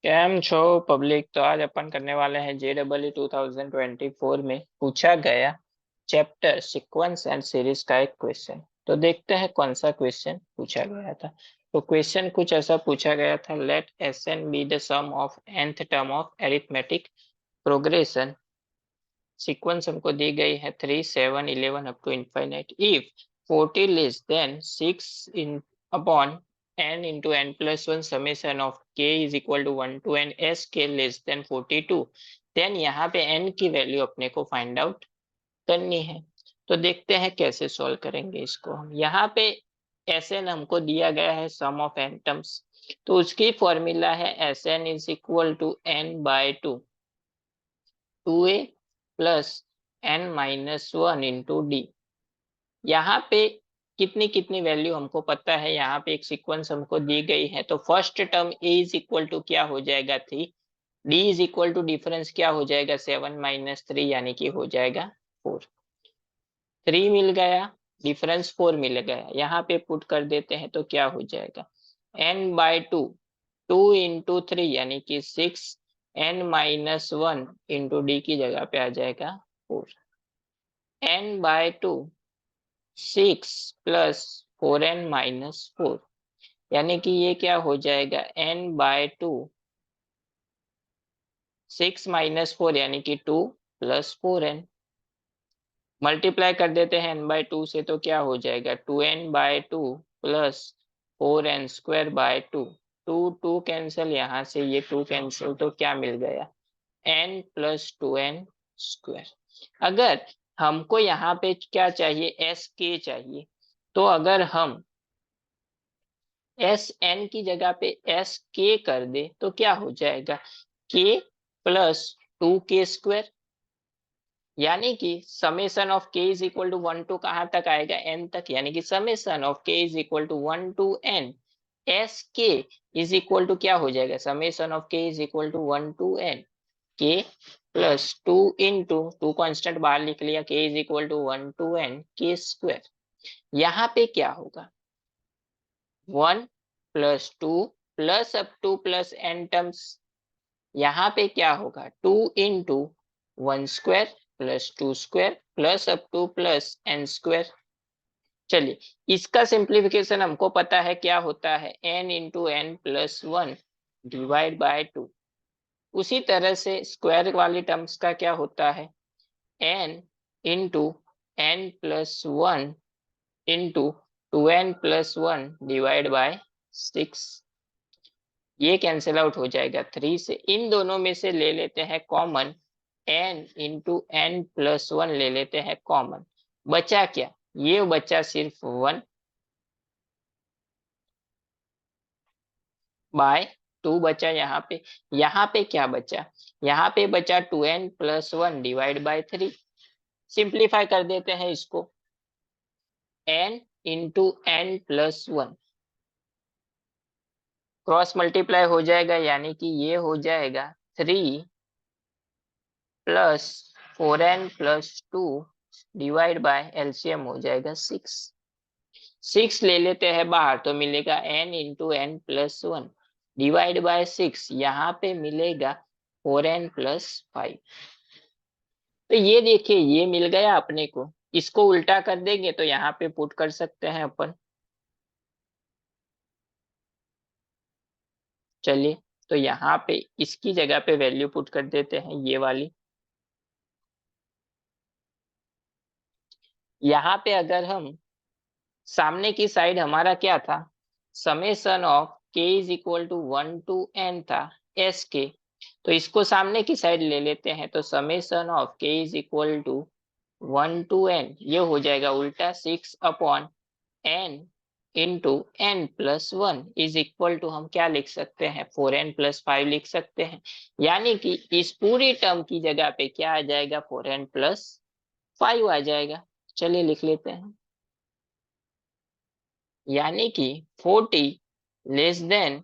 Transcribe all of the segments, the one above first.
Cam छो public. तो आज अपन करने वाले हैं JEE 2024 में पूछा गया चैप्टर सीक्वेंस एंड सीरीज का एक क्वेश्चन। तो देखते हैं कौन सा क्वेश्चन पूछा गया था। तो क्वेश्चन कुछ ऐसा पूछा गया था, let Sn be the sum of nth term of arithmetic progression. Sequence हमको दी गई है 3, 7, 11 up to infinite. If 40 less than 6 in upon n into n plus 1 summation of k is equal to 1 to n sk less than 42, then यहाँ पे n की value अपने को find out करनी है। तो देखते हैं कैसे सॉल्व करेंगे इसको हम। यहाँ पे Sn हमको दिया गया है सम ऑफ n टर्म्स, तो उसकी फॉर्मूला है Sn is equal to n by 2, 2a plus n minus 1 into d. यहाँ पे कितनी कितनी वैल्यू हमको पता है, यहाँ पे एक सीक्वेंस हमको दी गई है। तो first term a is equal to क्या हो जाएगा 3, d is equal to difference क्या हो जाएगा 7 माइनस 3 यानी कि हो जाएगा 4। 3 मिल गया, डिफरेंस 4 मिल गया, यहाँ पे पुट कर देते हैं तो क्या हो जाएगा n बाय 2, 2 इंटू 3 यानी कि 6, n माइनस 1 इंटू डी की जगह पे आ जाएगा 4। n by 2 6 plus 4n minus 4 यानी कि ये क्या हो जाएगा n बाय 2, 6 माइनस 4 यानी कि 2 प्लस 4n। मल्टीप्लाई कर देते हैं n बाय 2 से तो क्या हो जाएगा 2n by 2 plus 4n square by 2। 2 cancel, यहाँ से ये 2 कैंसिल, तो क्या मिल गया n प्लस 2n स्क्वायर। अगर हमको यहाँ पे क्या चाहिए एस के चाहिए, तो अगर हम एस एन की जगह पे एस के कर दे तो क्या हो जाएगा के प्लस 2k स्क्वायर, यानी कि summation of k is equal to 1 to कहाँ तक आएगा n तक, यानी कि summation of k is equal to 1 to n s k is equal to क्या हो जाएगा summation of k is equal to 1 to n k plus 2 into 2 constant बाहर लिख लिया, k is equal to 1 to n k square. यहाँ पे क्या होगा 1 plus 2 plus up two plus n terms, यहाँ पे क्या होगा 2 into 1 square plus 2 square plus up two plus n square. चलिए, इसका सिंप्लीफिकेशन हमको पता है क्या होता है n into n plus 1 divide by 2। उसी तरह से स्क्वायर वाली टर्म्स का क्या होता है n into n plus 1 into 2n plus 1 divide by 6। ये कैंसिल आउट हो जाएगा 3 से। इन दोनों में से ले लेते हैं common, n into n plus 1 ले लेते हैं कॉमन। बचा क्या, ये बचा सिर्फ 1 बाय 2 बचा यहाँ पे क्या बचा, यहाँ पे बचा 2n plus 1 divide by 3। Simplify कर देते हैं इसको, n into n plus 1 cross multiply हो जाएगा, यानी कि ये हो जाएगा 3 plus 4n plus 2 divide by LCM हो जाएगा 6। 6 ले लेते हैं बाहर तो मिलेगा n into n plus 1 divide by 6, यहाँ पे मिलेगा 4n प्लस 5। तो ये देखिए ये मिल गया अपने को, इसको उल्टा कर देंगे तो यहाँ पे पुट कर सकते हैं अपन। चलिए, तो यहाँ पे इसकी जगह पे वैल्यू पुट कर देते हैं ये वाली। यहाँ पे अगर हम सामने की साइड हमारा क्या था summation of k is equal to 1 to n था एस के, तो इसको सामने की साइड ले लेते हैं तो summation of k is equal to 1 to n, ये हो जाएगा उल्टा 6 upon n into n plus 1 is equal to हम क्या लिख सकते हैं 4n प्लस 5 लिख सकते हैं, यानी कि इस पूरी टर्म की जगह पे क्या आ जाएगा 4n प्लस 5 आ जाएगा। चलिए लिख लेते हैं, यानी कि 40 less then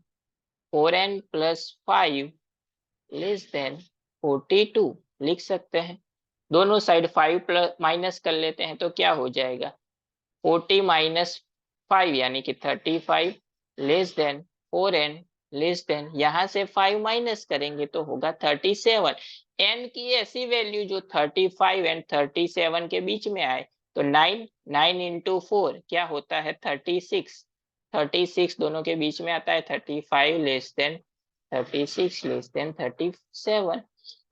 4n plus 5 less than 42 लिख सकते हैं। दोनों साइड 5 प्लस माइनस कर लेते हैं तो क्या हो जाएगा 40 माइनस 5 यानी कि 35 less than 4n less than, यहां से 5 माइनस करेंगे तो होगा 37। n की ऐसी वैल्यू जो 35 एंड 37 के बीच में आए, तो 9 इंटू 4 क्या होता है 36। 36 दोनों के बीच में आता है, 35 लेस देन 36 लेस देन 37।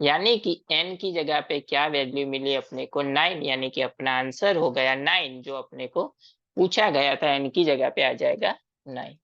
यानी कि n की जगह पे क्या वैल्यू मिली अपने को 9, यानी कि अपना आंसर हो गया 9, जो अपने को पूछा गया था n की जगह पे आ जाएगा 9।